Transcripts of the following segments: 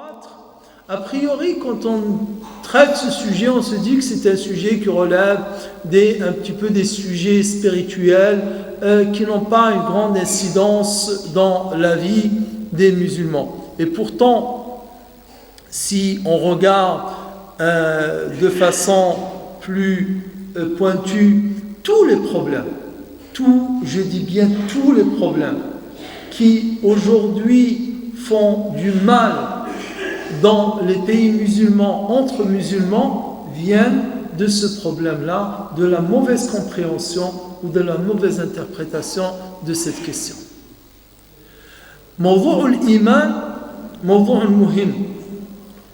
croître. A priori, quand on traite ce sujet, on se dit que c'est un sujet qui relève un petit peu des sujets spirituels qui n'ont pas une grande incidence dans la vie des musulmans. Et pourtant, si on regarde de façon plus pointue tous les problèmes, je dis bien tous les problèmes qui aujourd'hui font du mal dans les pays musulmans, entre musulmans, viennent de ce problème-là, de la mauvaise compréhension ou de la mauvaise interprétation de cette question. موضوع الإيمان موضوع مهم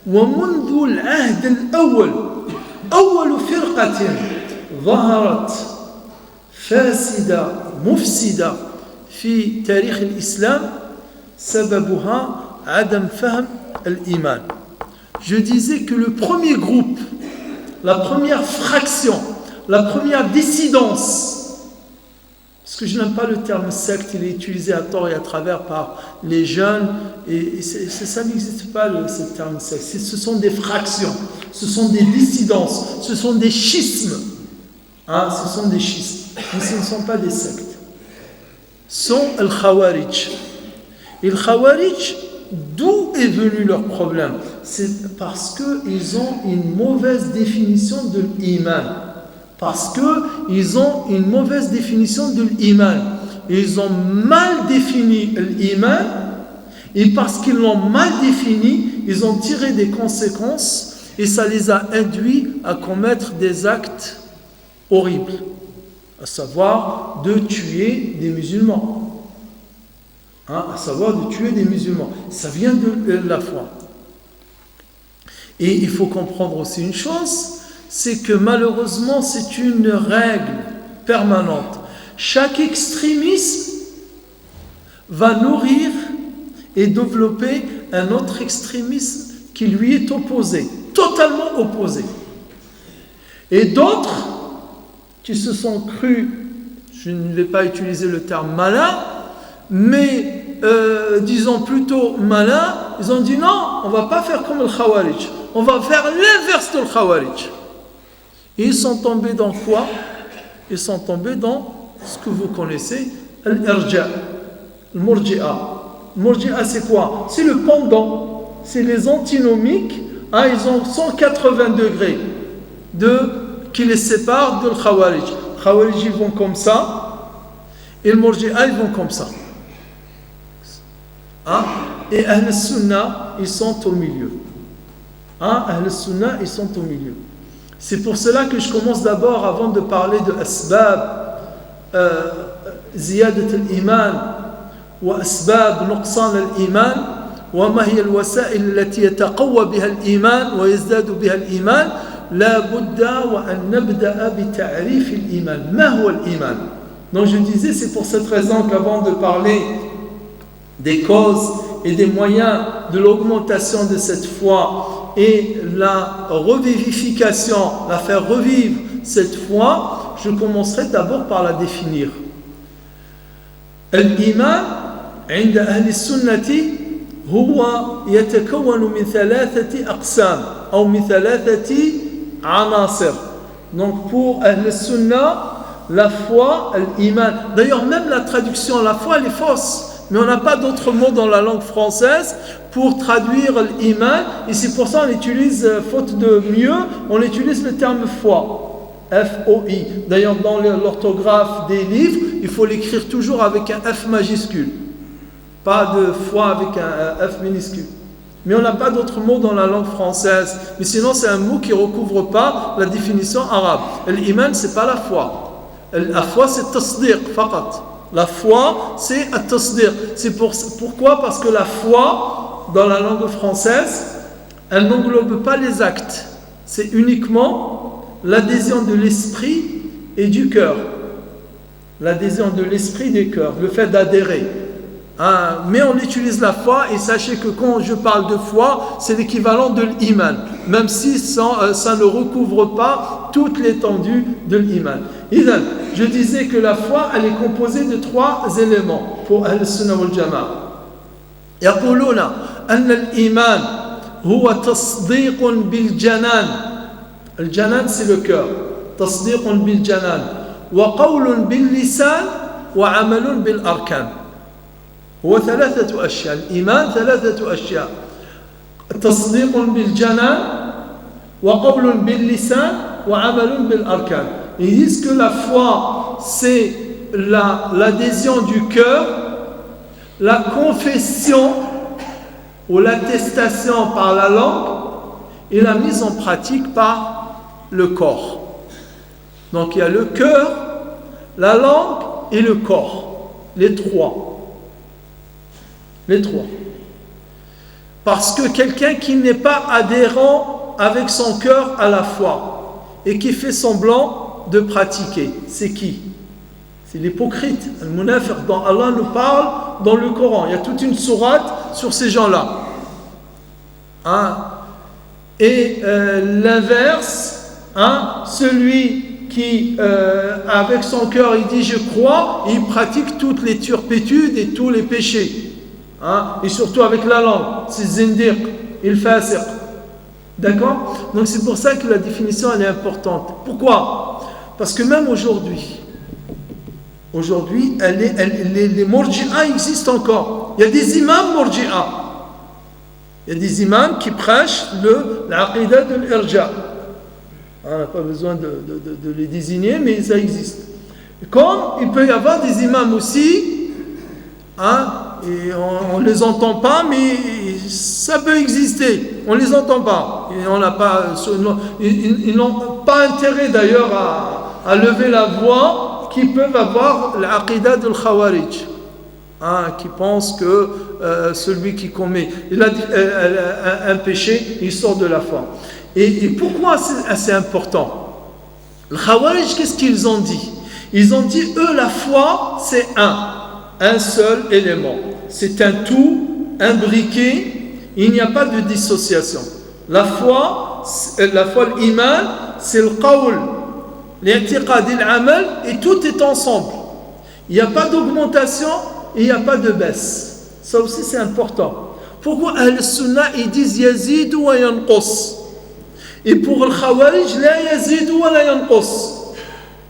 ومنذ العهد الأول أول فرقة ظهرت فاسدة مفسدة في تاريخ الإسلام سببها عدم فهم الإيمان. Je disais que le premier groupe, la première fraction, la première dissidence, parce que je n'aime pas le terme secte, il est utilisé à tort et à travers par les jeunes, et ça n'existe pas ce terme secte, ce sont des fractions, ce sont des dissidences, ce sont des schismes, ce sont des schismes, mais ce ne sont pas des sectes. Sont al-Khawarij. Et le Khawarij, d'où est venu leur problème? C'est parce qu'ils ont une mauvaise définition de l'iman. Parce qu'ils ont une mauvaise définition de l'iman. Ils ont mal défini l'iman, et parce qu'ils l'ont mal défini, ils ont tiré des conséquences, et ça les a induits à commettre des actes horribles, à savoir de tuer des musulmans. À savoir de tuer des musulmans. Ça vient de la foi. Et il faut comprendre aussi une chose, c'est que malheureusement c'est une règle permanente. Chaque extrémisme va nourrir et développer un autre extrémisme qui lui est opposé, totalement opposé. Et d'autres qui se sont crus, je ne vais pas utiliser le terme malin, mais disons plutôt malin, ils ont dit non, on ne va pas faire comme le Khawarij, on va faire l'inverse de le Khawarij. Et ils sont tombés dans quoi? Ils sont tombés dans ce que vous connaissez, l'irja, le murji'a. Le murji'a c'est quoi? C'est le pendant, c'est les antinomiques, ils ont 180 degrés qui les séparent de le Khawarij. Le Khawarij ils vont comme ça, et le murji'a ils vont comme ça. Et Ahl Sunnah, ils sont au milieu. Ahl Sunnah, ils sont au milieu. C'est pour cela que je commence d'abord, avant de parler de asbab ziyadat al-iman wa asbab nuqsan al-iman wa ma hiya al-wasa'il allati yataqawwa biha al-iman wa yazdadu biha al-iman la budda wa an nabda'a bi ta'rif al-iman. Ma huwa al-iman? Donc je disais, c'est pour cette raison qu'avant de parler des causes et des moyens de l'augmentation de cette foi et la revivification, la faire revivre cette foi, je commencerai d'abord par la définir. L'iman, عند أهل السنة هو يتكون من ثلاثة أقسام أو من ثلاثة عناصر. Donc pour Ahl Sunnah, la foi, l'iman. D'ailleurs même la traduction la foi elle est fausse. Mais on n'a pas d'autre mot dans la langue française pour traduire l'iman, et c'est pour ça qu'on utilise, faute de mieux, on utilise le terme foi, F-O-I. D'ailleurs, dans l'orthographe des livres, il faut l'écrire toujours avec un F majuscule, pas de foi avec un F minuscule. Mais on n'a pas d'autre mot dans la langue française, mais sinon c'est un mot qui ne recouvre pas la définition arabe. L'iman, ce n'est pas la foi. La foi, c'est tasdiq, faqat. La foi, c'est at-tasdiq. Pourquoi? Parce que la foi, dans la langue française, elle n'englobe pas les actes. C'est uniquement l'adhésion de l'esprit et du cœur. L'adhésion de l'esprit et du cœur, le fait d'adhérer. Mais on utilise la foi, et sachez que quand je parle de foi, c'est l'équivalent de l'iman, même si ça ne recouvre pas toute l'étendue de l'iman. Je disais que la foi, elle est composée de 3 éléments pour Ahl Sunnah wal Jama'a. يقولون أن الإيمان هو تصديق بالجنان. الجنان c'est le cœur. تصديق بالجنان وقول باللسان وعمل بالأركان. هو ثلاثة أشياء. الإيمان ثلاثة أشياء: تصديق بالجنان وقول باللسان وعمل بالأركان. Ils disent que la foi c'est l'adhésion du cœur, la confession ou l'attestation par la langue et la mise en pratique par le corps. Donc il y a le cœur, la langue et le corps, les trois. Les trois. Parce que quelqu'un qui n'est pas adhérent avec son cœur à la foi et qui fait semblant de pratiquer, c'est qui? C'est l'hypocrite, le munafiq dont Allah nous parle dans le Coran. Il y a toute une sourate sur ces gens-là. Hein? Et l'inverse, hein? Celui qui, avec son cœur, il dit je crois, et il pratique toutes les turpitudes et tous les péchés. Hein? Et surtout avec la langue, c'est zindiq, il fasiq. D'accord? Donc c'est pour ça que la définition elle est importante. Pourquoi? Parce que même aujourd'hui, les murji'a existent encore. Il y a des imams murji'a. Il y a des imams qui prêchent l'aqidah de l'irja. On n'a pas besoin de les désigner, mais ça existe. Comme il peut y avoir des imams aussi, hein, et on ne les entend pas, mais ça peut exister. On ne les entend pas. Et on n'a pas, ils n'ont pas intérêt d'ailleurs à lever la voix, qui peuvent avoir l'aqidah de l'khawarij. Hein, qui pense que celui qui commet un péché, il sort de la foi. Et pourquoi c'est important? Les Khawarij, qu'est-ce qu'ils ont dit? Ils ont dit, eux, la foi, c'est un seul élément. C'est un tout, un briquet, il n'y a pas de dissociation. La foi, l'iman, c'est le qawl, l'i'tiqad et l'amal, et tout est ensemble. Il n'y a pas d'augmentation, et il n'y a pas de baisse. Ça aussi, c'est important. Pourquoi Ahl-Sunnah, ils disent yazid wa yanqus? Et pour le Khawarij, la yazid wa la yanqus.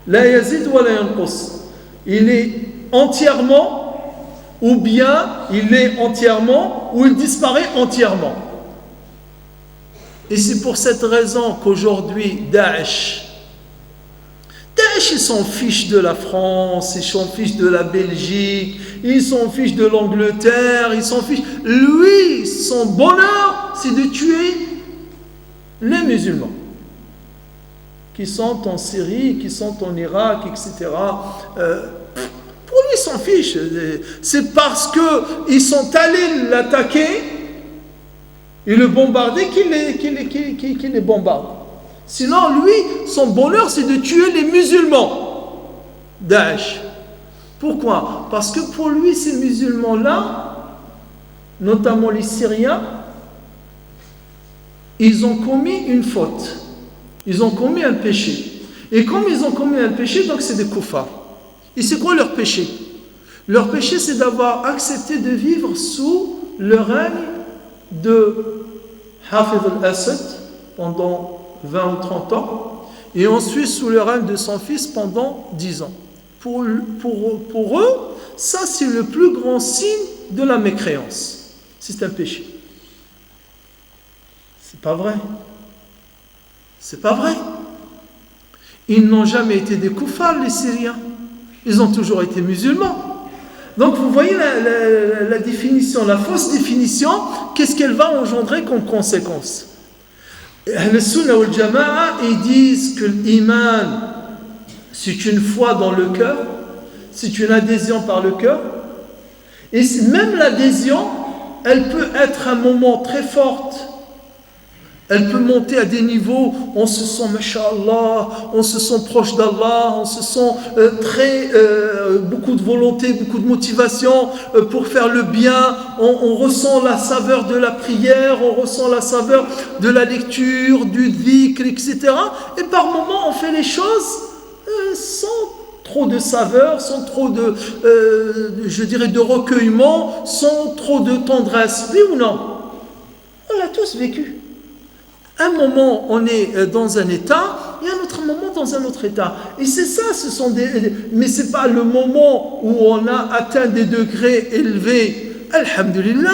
La yazid wa la yanqus. Il est entièrement, ou bien il est entièrement, ou il disparaît entièrement. Et c'est pour cette raison qu'aujourd'hui, Daesh, ils s'en fichent de la France, ils s'en fichent de la Belgique, ils s'en fichent de l'Angleterre, ils s'en fichent. Lui, son bonheur, c'est de tuer les musulmans qui sont en Syrie, qui sont en Irak, etc. Pour lui, il s'en fiche. C'est parce qu'ils sont allés l'attaquer et le bombarder qu'il les bombarde. Sinon, lui, son bonheur, c'est de tuer les musulmans. Daesh. Pourquoi? Parce que pour lui, ces musulmans-là, notamment les Syriens, ils ont commis une faute. Ils ont commis un péché. Et comme ils ont commis un péché, donc c'est des koufars. Et c'est quoi leur péché? Leur péché, c'est d'avoir accepté de vivre sous le règne de Hafid al-Assad pendant 20 ou 30 ans, et ensuite sous le règne de son fils pendant 10 ans. Pour eux, ça c'est le plus grand signe de la mécréance. C'est un péché. C'est pas vrai. C'est pas vrai. Ils n'ont jamais été des koufars, les Syriens. Ils ont toujours été musulmans. Donc vous voyez la définition, la fausse définition, qu'est-ce qu'elle va engendrer comme conséquence? Les Sunna wal Jama'a, ils disent que l'iman, c'est une foi dans le cœur, c'est une adhésion par le cœur, et même l'adhésion, elle peut être un moment très forte, elle peut monter à des niveaux, on se sent, masha'Allah, on se sent proche d'Allah, on se sent beaucoup de volonté, beaucoup de motivation pour faire le bien, on ressent la saveur de la prière, on ressent la saveur de la lecture, du dhikr, etc. Et par moments, on fait les choses sans trop de saveur, sans trop de, je dirais, de recueillement, sans trop de tendresse, oui ou non? On l'a tous vécu. Un moment, on est dans un état, et un autre moment dans un autre état. Et c'est ça, mais ce n'est pas le moment où on a atteint des degrés élevés, alhamdulillah,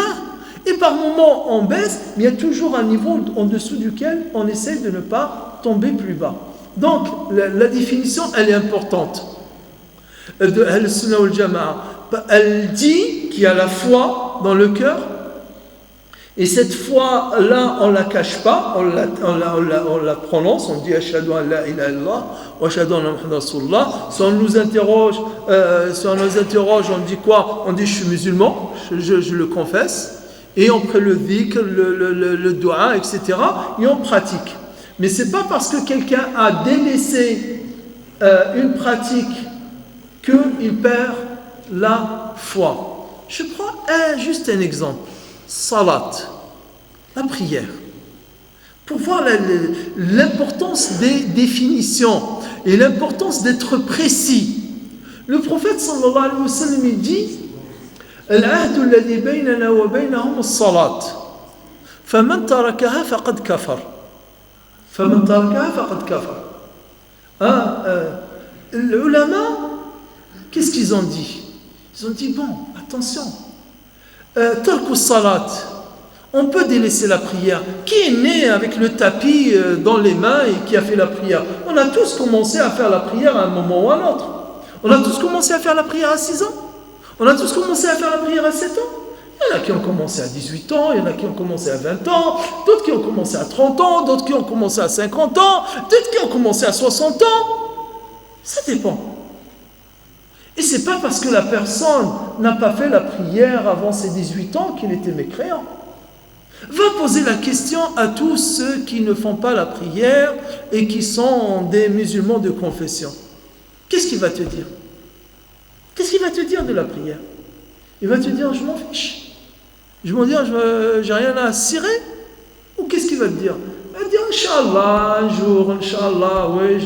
et par moment on baisse, mais il y a toujours un niveau en dessous duquel on essaie de ne pas tomber plus bas. Donc, la définition, elle est importante. De Ahl-Sunnah wal Jama'a, elle dit qu'il y a la foi dans le cœur, et cette foi-là, on ne la cache pas, on la prononce, on dit Ashhadu an la ilaha illallah wa ashhadu anna Muhammadan Rasulullah. Si on nous interroge, on dit quoi? On dit je suis musulman, je le confesse, et on prend le dhikr, le dua, etc., et on pratique. Mais ce n'est pas parce que quelqu'un a délaissé une pratique qu'il perd la foi. Je prends juste un exemple. Salat, la prière. Pour voir l'importance des définitions et l'importance d'être précis. Le prophète sallallahu alayhi wa sallam il dit العهد الذي بيننا وبينهم الصلاة فمن تركها فقد كفر فمن تركها فقد كفر. Les ulama, qu'est-ce qu'ils ont dit? Ils ont dit bon, attention, tarku salat, on peut délaisser la prière. Qui est né avec le tapis dans les mains et qui a fait la prière? On a tous commencé à faire la prière à un moment ou à un autre. On a tous commencé à faire la prière à 6 ans. On a tous commencé à faire la prière à 7 ans. Il y en a qui ont commencé à 18 ans, il y en a qui ont commencé à 20 ans, d'autres qui ont commencé à 30 ans, d'autres qui ont commencé à 50 ans, d'autres qui ont commencé à 60 ans. Ça dépend. Et ce n'est pas parce que la personne n'a pas fait la prière avant ses 18 ans qu'il était mécréant. Va poser la question à tous ceux qui ne font pas la prière et qui sont des musulmans de confession. Qu'est-ce qu'il va te dire? Qu'est-ce qu'il va te dire de la prière? Il va te dire, je m'en fiche. Je m'en dire, j'ai rien à cirer. Ou qu'est-ce qu'il va te dire? Il va te dire, Inch'Allah, un jour, Inch'Allah, oui,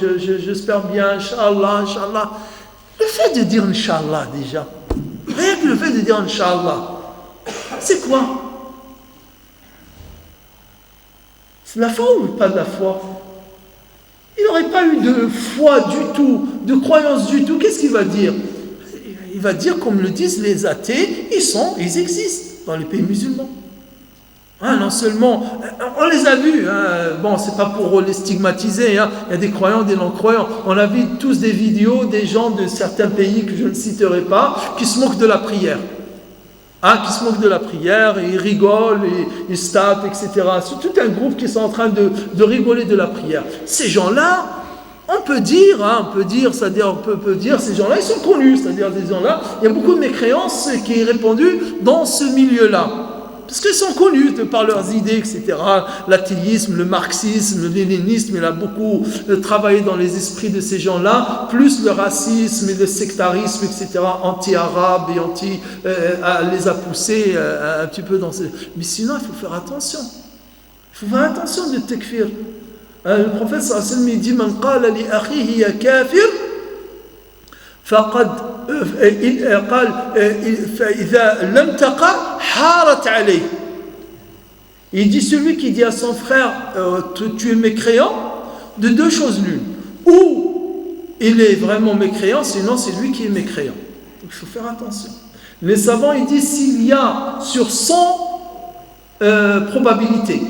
j'espère bien, Inch'Allah, Inch'Allah. Le fait de dire Inch'Allah déjà, rien que le fait de dire Inch'Allah, c'est quoi? C'est de la foi ou pas de la foi? Il n'aurait pas eu de foi du tout, de croyance du tout, qu'est-ce qu'il va dire? Il va dire, comme le disent les athées, ils existent dans les pays musulmans. Non seulement, on les a vus, bon, c'est pas pour les stigmatiser, il y a des croyants, des non-croyants. On a vu tous des vidéos des gens de certains pays que je ne citerai pas, qui se moquent de la prière. Qui se moquent de la prière, et ils rigolent, et ils se tapent, etc. C'est tout un groupe qui sont en train de rigoler de la prière. Ces gens-là, on peut dire, c'est-à-dire, on peut dire, ces gens-là, ils sont connus, c'est-à-dire, ces gens-là, il y a beaucoup de mécréances qui est répandue dans ce milieu-là. Parce qu'ils sont connus de par leurs idées, etc. L'athéisme, le marxisme, le léninisme, il a beaucoup travaillé dans les esprits de ces gens-là, plus le racisme et le sectarisme, etc., anti-arabe et les a poussés un petit peu dans ces... Mais sinon, il faut faire attention. Il faut faire attention de tekfir. Le prophète sallallahu alayhi wa sallam dit Man qala li akhihi ya kafir faqad قال فإذا لم تقع حارت عليه. Il dit celui qui dit à son frère tu es mécréant, de deux choses l'une, ou il est vraiment mécréant, sinon c'est lui qui est mécréant. Donc il faut faire attention. Les savants ils disent s'il y a sur 100 probabilités,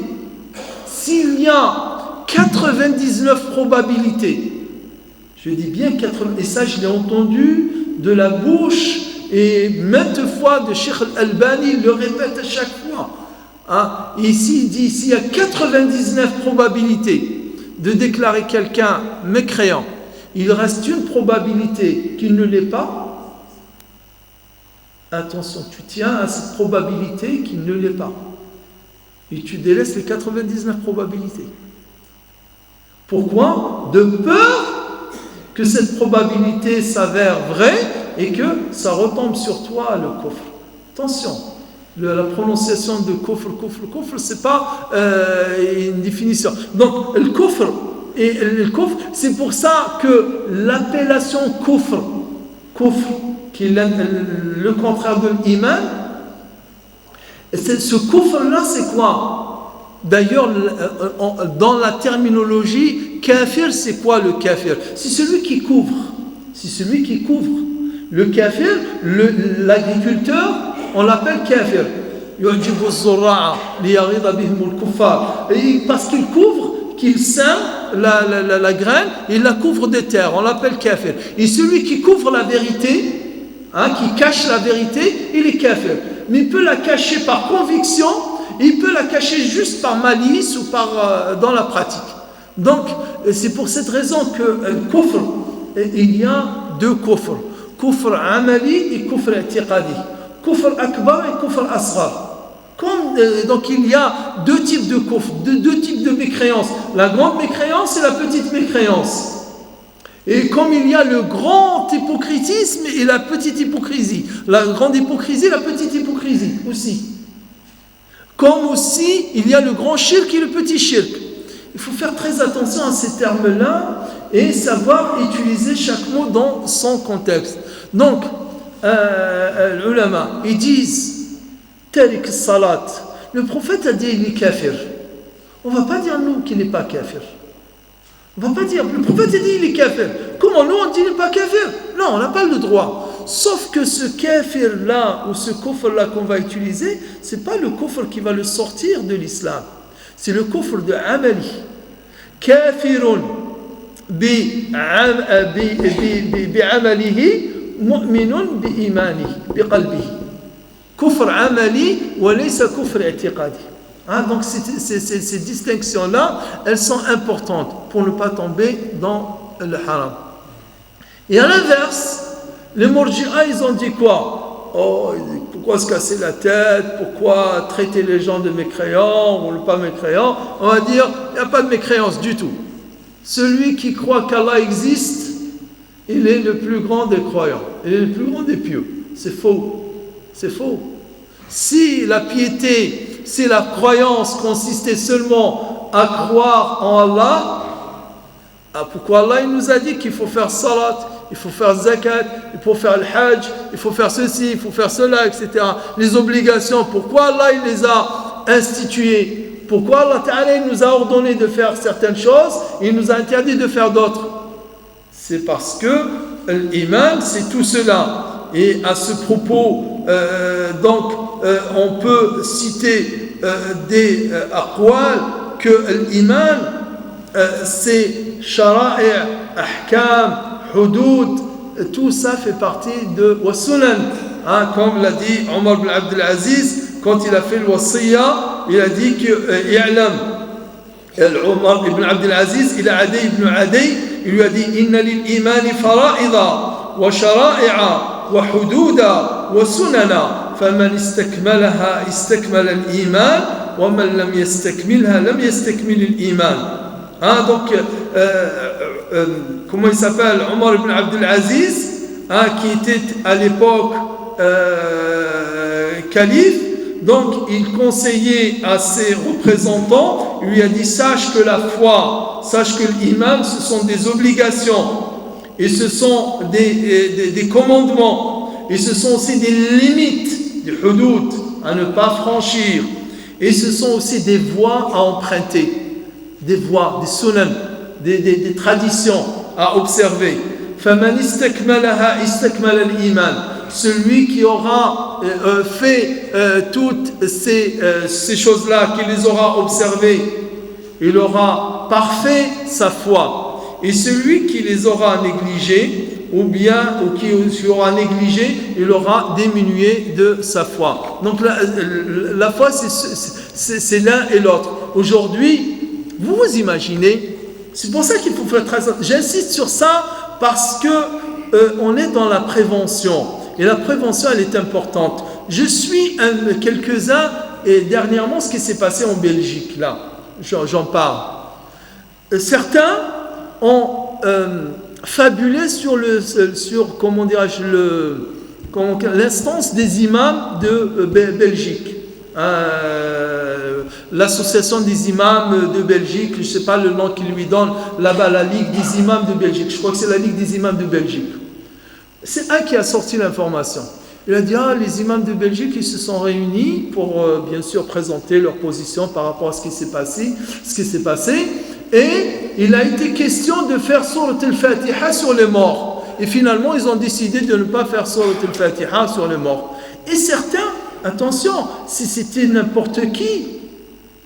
s'il y a 99 probabilités, je dis bien 80, et ça je l'ai entendu de la bouche et maintes fois de Cheikh Al-Albani, il le répète à chaque fois. Et ici il dit s'il y a 99 probabilités de déclarer quelqu'un mécréant, il reste une probabilité qu'il ne l'est pas. Attention, tu tiens à cette probabilité qu'il ne l'est pas. Et tu délaisses les 99 probabilités. Pourquoi? De peur que cette probabilité s'avère vraie et que ça retombe sur toi le kufr. Attention, la prononciation de kufr, c'est pas une définition. Donc le kufr, c'est pour ça que l'appellation kufr, qui est le contraire de l'iman, ce kufr là c'est quoi? D'ailleurs, dans la terminologie, kafir, c'est quoi le kafir? C'est celui qui couvre. C'est celui qui couvre. Le kafir, l'agriculteur, on l'appelle kafir. Parce qu'il couvre, qu'il sème la graine, il la couvre des terres, on l'appelle kafir. Et celui qui couvre la vérité, qui cache la vérité, il est kafir. Mais il peut la cacher par conviction, il peut la cacher juste par malice ou dans la pratique. Donc, c'est pour cette raison que le kufr, il y a deux kufr. Kufr amali et kufr i'tiqadi. Kufr akbar et kufr asghar. Donc il y a deux types de kufr, deux types de mécréance. La grande mécréance et la petite mécréance. Et comme il y a le grand hypocritisme et la petite hypocrisie. La grande hypocrisie et la petite hypocrisie aussi. Comme aussi, il y a le grand shirk et le petit shirk. Il faut faire très attention à ces termes-là et savoir utiliser chaque mot dans son contexte. Donc, les ulama, ils disent Tariq salat. Le prophète a dit il est kafir. On ne va pas dire nous qu'il n'est pas kafir. On ne va pas dire, le prophète a dit il est kafir. Comment nous on dit il n'est pas kafir? Non, on n'a pas le droit. Sauf que ce kafir-là ou ce kufr-là qu'on va utiliser, ce n'est pas le kufr qui va le sortir de l'islam. C'est le kufr de amali. Kafirun bi'amalihi mu'minun bi'imanihi biqalbihi. Kufr amali wa laysa kufr i'tiqadi. Donc ces distinctions-là, elles sont importantes pour ne pas tomber dans le haram. Et à l'inverse, les Murji'a, ils ont dit quoi? Pourquoi se casser la tête? Pourquoi traiter les gens de mécréants ou pas mécréants? On va dire, il n'y a pas de mécréance du tout. Celui qui croit qu'Allah existe, il est le plus grand des croyants. Il est le plus grand des pieux. C'est faux. C'est faux. Si la piété, si la croyance consistait seulement à croire en Allah, pourquoi Allah il nous a dit qu'il faut faire salat, il faut faire zakat, il faut faire le hajj, il faut faire ceci, il faut faire cela, etc. Les obligations, pourquoi Allah il les a instituées? Pourquoi Allah Ta'ala il nous a ordonné de faire certaines choses et il nous a interdit de faire d'autres? C'est parce que l'iman c'est tout cela. Et à ce propos, on peut citer des aqwal que l'iman c'est shara'i', ahkam, hudud, tout ça fait partie de wasunan. Comme l'a dit Omar ibn Abdul Aziz quand il a fait le wasiya, il a dit que i'lam. Omar ibn Abdul Aziz, il a Adi ibn Adi, il lui a dit inna lil imani fara'ida wa shara'i'a وحدودا وسننا فمن استكملها استكمل الإيمان ومن لم يستكملها لم يستكمل الإيمان. Donc comment il s'appelle, Omar ibn Abdul Aziz, qui était à l'époque calife. Donc il conseillait à ses représentants, il lui a dit sache que la foi, sache que l'iman ce sont des obligations. Et ce sont des commandements. Et ce sont aussi des limites, des hudud, à ne pas franchir. Et ce sont aussi des voies à emprunter. Des voies, des sunan, des traditions à observer. فَمَنْ إِسْتَكْمَلَهَا إِسْتَكْمَلَ الْإِيمَانِ. Celui qui aura fait toutes ces choses-là, qui les aura observées, il aura parfait sa foi. Et celui qui les aura négligés, ou qui aura négligé, il aura diminué de sa foi. Donc la foi, c'est l'un et l'autre. Aujourd'hui, vous imaginez, c'est pour ça qu'il faut faire très attention. J'insiste sur ça parce que on est dans la prévention. Et la prévention, elle est importante. Je suis quelques-uns, et dernièrement, ce qui s'est passé en Belgique, là, j'en parle. Certains ont fabulé sur l'instance des imams de Belgique. L'association des imams de Belgique, je ne sais pas le nom qu'ils lui donnent là-bas, la Ligue des imams de Belgique. Je crois que c'est la Ligue des imams de Belgique. C'est un qui a sorti l'information. Il a dit, les imams de Belgique, ils se sont réunis pour, bien sûr, présenter leur position par rapport à ce qui s'est passé. Et il a été question de faire Surat al-Fatiha sur les morts. Et finalement, ils ont décidé de ne pas faire Surat al-Fatiha sur les morts. Et certains, attention, si c'était n'importe qui,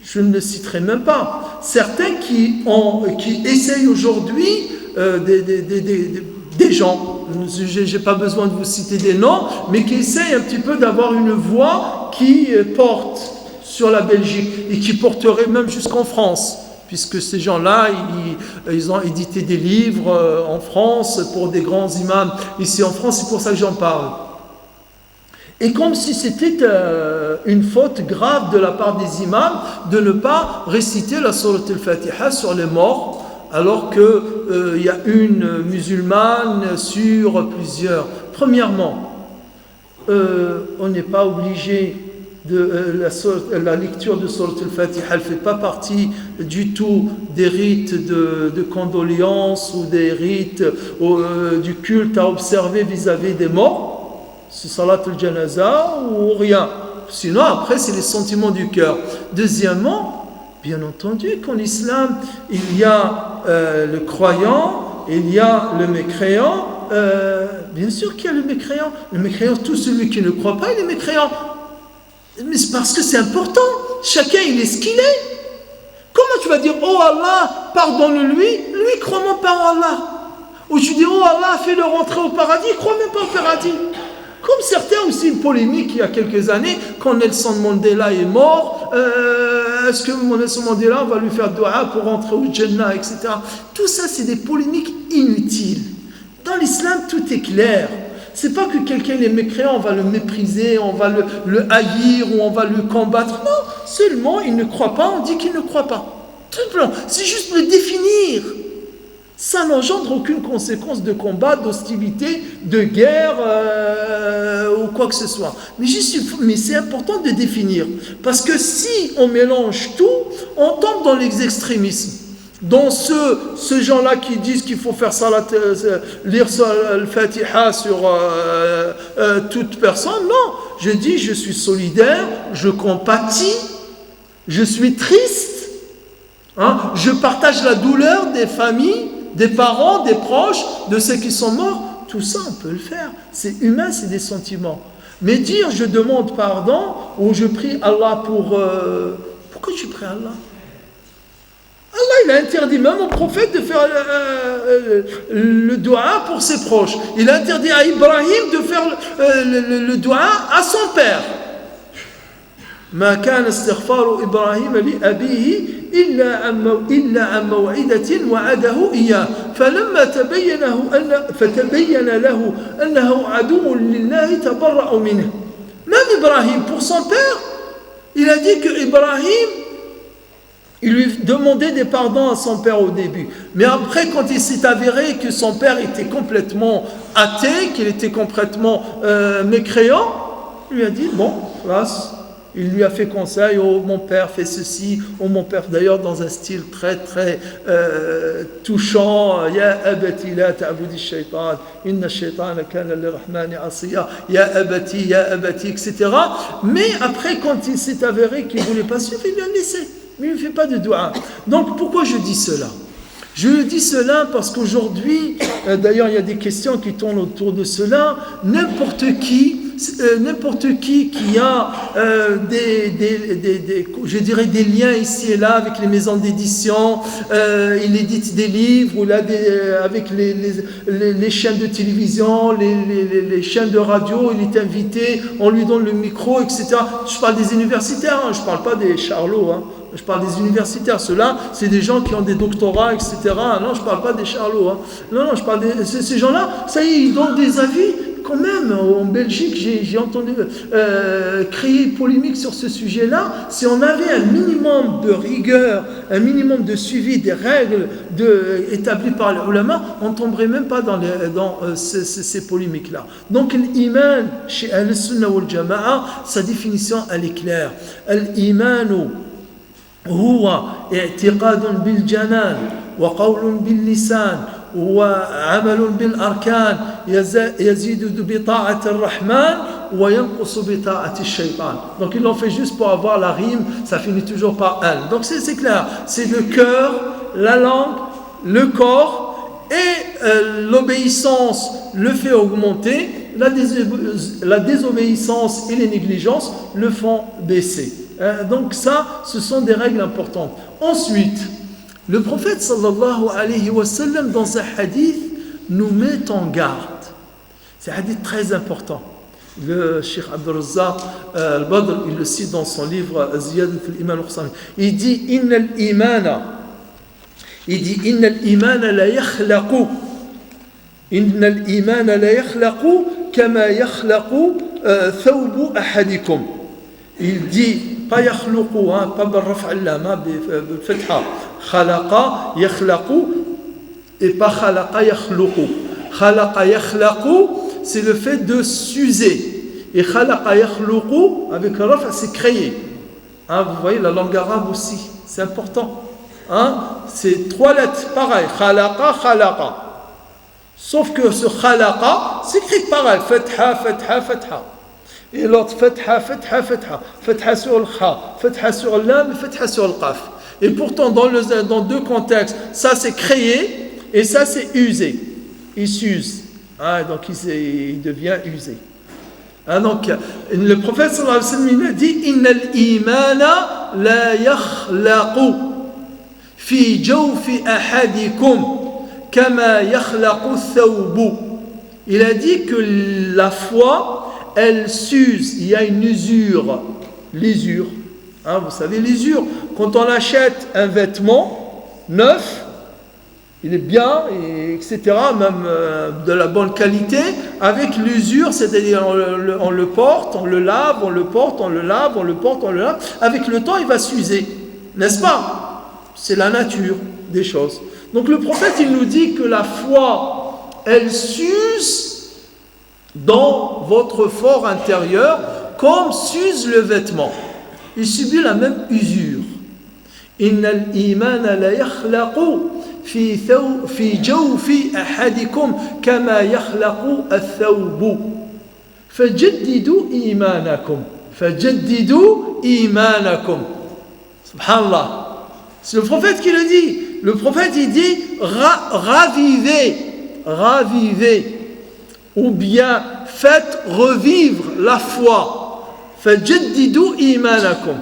je ne le citerai même pas, certains qui essayent aujourd'hui des gens, je n'ai pas besoin de vous citer des noms, mais qui essayent un petit peu d'avoir une voix qui porte sur la Belgique et qui porterait même jusqu'en France, puisque ces gens-là, ils ont édité des livres en France pour des grands imams ici en France, c'est pour ça que j'en parle. Et comme si c'était une faute grave de la part des imams de ne pas réciter la Surat al-Fatiha sur les morts, alors qu'il y a une musulmane sur plusieurs. Premièrement, on n'est pas obligé la lecture de Surat al-Fatiha, elle ne fait pas partie du tout des rites de condoléances ou des rites du culte à observer vis-à-vis des morts. C'est Salat al-Janaza ou rien. Sinon, après, c'est les sentiments du cœur. Deuxièmement, bien entendu qu'en islam, il y a le croyant, il y a le mécréant. Bien sûr qu'il y a le mécréant. Le mécréant, tout celui qui ne croit pas, il est mécréant. Mais c'est parce que c'est important. Chacun, il est ce qu'il est. Comment tu vas dire, oh Allah, pardonne-lui, lui, il croit même pas en Allah. Ou tu dis, oh Allah, fais-le rentrer au paradis, il croit même pas au paradis. Comme certains aussi, une polémique il y a quelques années, quand Nelson Mandela est mort, est-ce que Nelson Mandela va lui faire dua pour rentrer au Jannah, etc. Tout ça, c'est des polémiques inutiles. Dans l'islam, tout est clair. C'est pas que quelqu'un est mécréant, on va le mépriser, on va le haïr ou on va le combattre. Non, seulement il ne croit pas, on dit qu'il ne croit pas. Tout simplement, c'est juste le définir. Ça n'engendre aucune conséquence de combat, d'hostilité, de guerre ou quoi que ce soit. Mais c'est important de définir. Parce que si on mélange tout, on tombe dans les extrémismes. Dans ce gens-là qui disent qu'il faut faire lire le Fatiha sur toute personne, non. Je dis, je suis solidaire, je compatis, je suis triste, je partage la douleur des familles, des parents, des proches, de ceux qui sont morts. Tout ça, on peut le faire. C'est humain, c'est des sentiments. Mais dire, je demande pardon, ou je prie Allah pour... Pourquoi tu pries Allah ? Allah, il a interdit même au prophète de faire le dua pour ses proches. Il a interdit à Ibrahim de faire le dua à son père. ما كان استغفار إبراهيم لأبيه إلا عن موعدة وعده إياه فلما فتبين له أنه عدو لله تبرأ منه. Même Ibrahim, pour son père, il a dit que Ibrahim, il lui demandait des pardons à son père au début. Mais après, quand il s'est avéré que son père était complètement athée, qu'il était complètement mécréant, il lui a dit, bon, classe. Il lui a fait conseil, oh mon père fait ceci, oh mon père, d'ailleurs dans un style très très touchant, Ya abati la ta'budi shaytan, inna shaytana kana lirrahmani asiya, Ya abati, etc. Mais après, quand il s'est avéré qu'il ne voulait pas suivre, il lui a laissé. Mais il ne fait pas de dua. Donc pourquoi je dis cela ? Je dis cela parce qu'aujourd'hui, d'ailleurs il y a des questions qui tournent autour de cela, n'importe qui qui a je dirais des liens ici et là avec les maisons d'édition, il édite des livres, ou là avec les chaînes de télévision, les chaînes de radio, il est invité, on lui donne le micro, etc. Je parle des universitaires, je ne parle pas des charlots, je parle des universitaires. Ceux-là, c'est des gens qui ont des doctorats, etc. Non, je ne parle pas des charlots. Non, je parle de ces gens-là. Ça y est, ils donnent des avis. Quand même, en Belgique, j'ai entendu crier polémique sur ce sujet-là. Si on avait un minimum de rigueur, un minimum de suivi des règles établies par les ulama, on ne tomberait même pas dans ces polémiques-là. Donc, l'iman, chez Ahl-Sunnah wal Jama'a, sa définition, elle est claire. Al-imanu huwa i'tiqadun bil janan wa qawlun bil lisan وعمل بالأركان يزيد بطاعة الرحمن وينقص بطاعة الشيطان. Donc ils l'ont fait juste pour avoir la rime, ça finit toujours par un. Donc c'est clair, c'est le cœur, la langue, le corps et l'obéissance le fait augmenter, la désobéissance et les négligences le font baisser. Donc ça, ce sont des règles importantes. Ensuite, le prophète sallallahu alayhi wa sallam dans un hadith nous met en garde. C'est un hadith très important. Le Cheikh Abdul Razzaq al-Badr, il le cite dans son livre Ziyadat al-Iman al-Khusami. Il dit Inna al-imana la yakhlaqu. Inna al-imana la yakhlaqu kama yakhlaqu thawbu ahadikum. Il dit pas yakhluqu, pas بالرفع اللام بالفتحة. Khalaqa yakhlaqu et pas khalaqa yakhluqu. Khalaqa yakhlaqu, c'est le fait de s'user. Et khalaqa yakhluqu, avec le raf, c'est créer. Vous voyez, la langue arabe aussi, c'est important. C'est 3 lettres, pareil. Khalaqa, khalaqa. Sauf que ce khalaqa, c'est écrit pareil. Fatha, fatha, fatha. Et l'autre, fatha, fatha, fatha. Fatha sur le kha, fatha sur le lam, fatha sur le qaf. Et pourtant, dans 2 contextes, ça c'est créer et ça c'est user. Il s'use. Donc il devient usé. Donc le prophète sallallahu alayhi wa sallam a dit Inna al-imana la yakhlaqu fi jawfi ahadikum kama yakhlaqu thawbu. Il a dit que la foi, elle s'use. Il y a une usure. L'usure. Vous savez, l'usure, quand on achète un vêtement neuf, il est bien, etc., même de la bonne qualité, avec l'usure, c'est-à-dire on le porte, on le lave, on le porte, on le lave, on le porte, on le lave. Avec le temps, il va s'user, n'est-ce pas? C'est la nature des choses. Donc le prophète, il nous dit que la foi, elle s'use dans votre fort intérieur, comme s'use le vêtement. Il subit la même usure. Inna al-imana la yakhlaqu fi jawfi ahadikum kama yakhlaqu ath-thawbu. Fajaddidu imanakum. Fajaddidu imanakum. Subhanallah. C'est le prophète qui le dit. Le prophète, il dit ravivez, ou bien faites revivre la foi. فجددوا إيمانكم.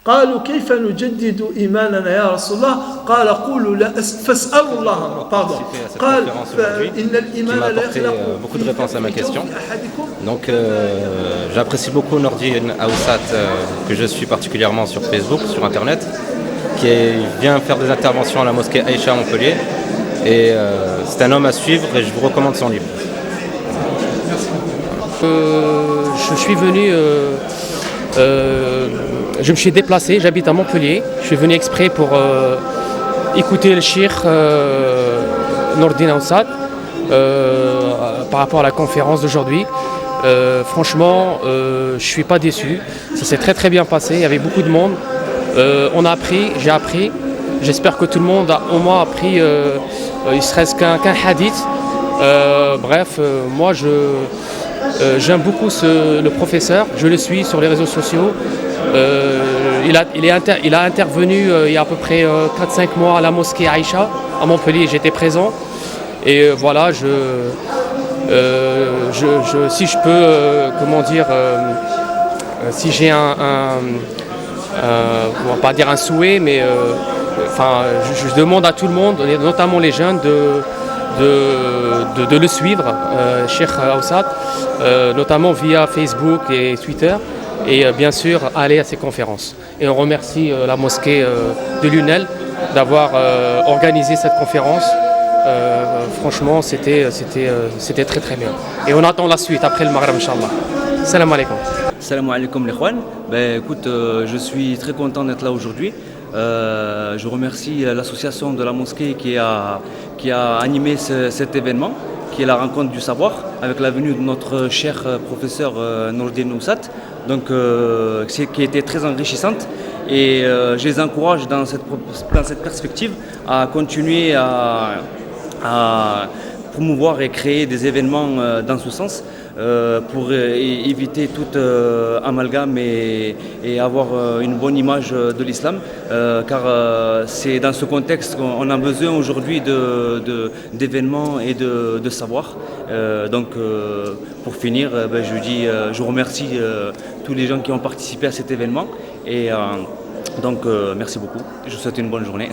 قالوا كيف نجدد إيماننا يا رسول الله؟ قال قولوا لا فاسألوا الله. Pardon. قال إن الإيمان لا يخلق. Beaucoup de réponses à ma question. Donc j'apprécie beaucoup Nordine Aoussat, que je suis particulièrement sur Facebook, sur Internet, qui vient faire des interventions à la mosquée Aïcha à Montpellier. Et c'est un homme à suivre et je vous recommande son livre. Je suis venu, je me suis déplacé, j'habite à Montpellier. Je suis venu exprès pour écouter le Cheikh Nordine Aoussat par rapport à la conférence d'aujourd'hui. Franchement, je ne suis pas déçu. Ça s'est très très bien passé, il y avait beaucoup de monde. On a appris, j'ai appris. J'espère que tout le monde a au moins appris, il serait qu'un hadith. Moi j'aime beaucoup le professeur, je le suis sur les réseaux sociaux. Il a intervenu il y a à peu près 4-5 mois à la mosquée Aïcha à Montpellier, j'étais présent. Et voilà, si je peux, si j'ai on va pas dire un souhait, mais je demande à tout le monde, notamment les jeunes, de le suivre, Cheikh Aoussat, notamment via Facebook et Twitter, et bien sûr aller à ses conférences. Et on remercie la mosquée de Lunel d'avoir organisé cette conférence. Franchement, c'était très très bien. Et on attend la suite après le Maghreb, Inch'Allah. Salam alaikum. Salam alaikum les Khwan. Écoute, je suis très content d'être là aujourd'hui. Je remercie l'association de la mosquée qui a animé cet événement, qui est la rencontre du savoir, avec la venue de notre cher professeur Nordine Aoussat, qui était très enrichissante. Et je les encourage dans cette perspective à continuer à à promouvoir et créer des événements dans ce sens pour éviter tout amalgame et avoir une bonne image de l'islam, car c'est dans ce contexte qu'on a besoin aujourd'hui d'événements et de savoir. Donc pour finir, je remercie tous les gens qui ont participé à cet événement et donc merci beaucoup. Je vous souhaite une bonne journée.